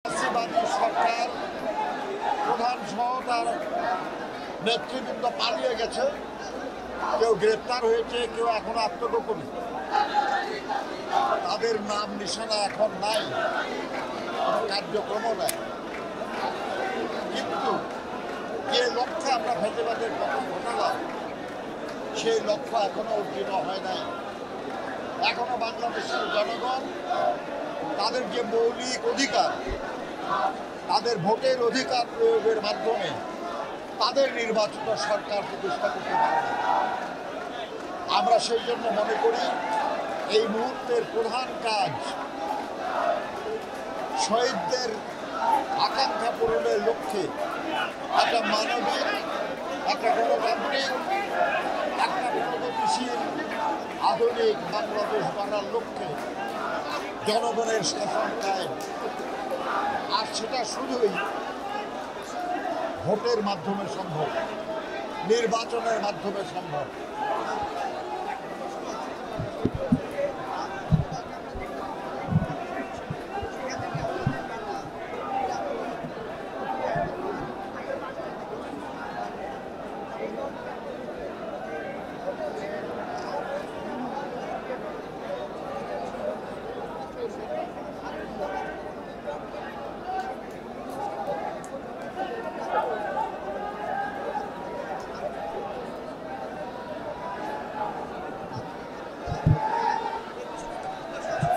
ফ্যাসিবাদী সরকার প্রধান সহ তার নেতৃবৃন্দ পালিয়ে গেছে, কেউ গ্রেপ্তার হয়েছে, কেউ এখনো আত্মগোপনে। তাদের নাম নিশানা এখন নাই, কার্যক্রমও নাই। কিন্তু যে লক্ষ্যে আমরা ফ্যাসিবাদের পতন ঘটালাম, সেই লক্ষ্য এখনো অর্জিত হয় নাই। এখনো বাংলাদেশের জনগণ তাদের যে মৌলিক অধিকার, তাদের ভোটের অধিকার প্রয়োগের মাধ্যমে তাদের নির্বাচিত সরকার প্রতিষ্ঠা করতে পারে না। আমরা সেই জন্য মনে করি এই মুহূর্তের প্রধান কাজ শহীদদের আকাঙ্ক্ষা পূরণের লক্ষ্যে একটা মানবিক, একটা গণতান্ত্রিক, একটা প্রগতিশীল আধুনিক বাংলাদেশ গড়ার লক্ষ্যে জনগণের শাসন কায়েম। আর সেটা শুধুই ভোটের মাধ্যমে সম্ভব, নির্বাচনের মাধ্যমে সম্ভব।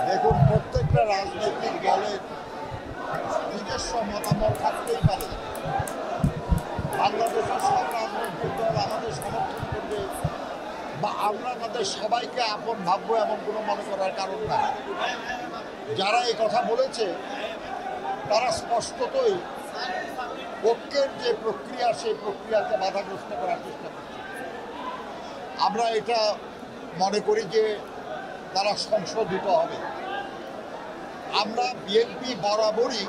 দেখুন, প্রত্যেকটা রাজনৈতিক দলের নিজস্ব মতামত থাকতেই পারে। বাংলাদেশের সব রাজনৈতিক দল আমাদের সমর্থন করবে বা আমরা তাদের সবাইকে আপন ভাববো এমন কোনো মনে করার কারণ নাই। যারা এই কথা বলেছে তারা স্পষ্টতই ঐক্যের যে প্রক্রিয়া, সেই প্রক্রিয়াকে বাধাগ্রস্ত করার চেষ্টা করছে। আমরা এটা মনে করি যে তারা সংশোধিত হবে। আমরা বিএনপি বরাবরই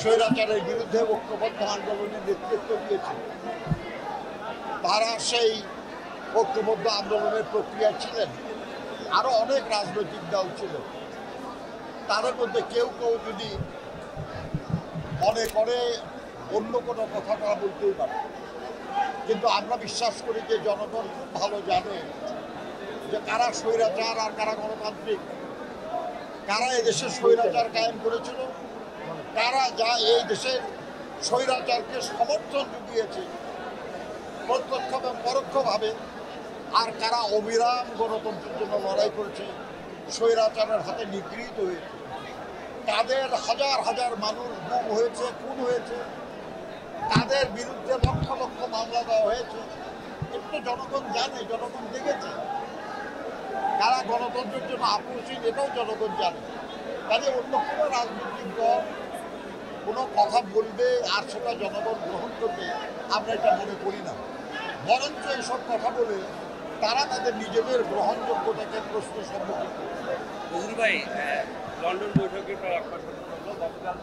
স্বৈরাচারের বিরুদ্ধে ঐক্যবদ্ধ আন্দোলনের নেতৃত্ব দিয়েছি। তারা সেই ঐক্যবদ্ধ আন্দোলনের প্রক্রিয়া ছিলেন। আরও অনেক রাজনৈতিক দল ছিল। তাদের মধ্যে কেউ কেউ যদি মনে করে অন্য কোনো কথা তারা বলতেই পারে, কিন্তু আমরা বিশ্বাস করি যে জনগণ খুব ভালো জানে যে কারা স্বৈরাচার আর কারা গণতান্ত্রিক, কারা এই দেশের স্বৈরাচার কায়েম করেছিল, কারা যা এই দেশের স্বৈরাচারকে সমর্থন জুগিয়েছে প্রত্যক্ষ এবং পরোক্ষভাবে, আর কারা অবিরাম গণতন্ত্রের জন্য লড়াই করেছে, স্বৈরাচারের হাতে নিগৃহীত হয়েছে। তাদের হাজার হাজার মানুষ গুম হয়েছে, খুন হয়েছে, তাদের বিরুদ্ধে লক্ষ লক্ষ মামলা দেওয়া হয়েছে। কিন্তু জনগণ জানে, জনগণ দেখেছে কারা গণতন্ত্রের জন্য আপোষহীন, এটাও জনগণ জানে। কাজে অন্য কোনো রাজনৈতিক দল কোনো কথা বলবে আর সেটা জনগণ গ্রহণ করবে, আমরা এটা মনে করি না। বরঞ্চ এইসব কথা বলে তারা তাদের নিজেদের গ্রহণযোগ্যতাকে প্রশ্নের সম্মুখীন করছে। ভাই, লন্ডন বৈঠকের প্রায় 1 মাস হলো, গতকাল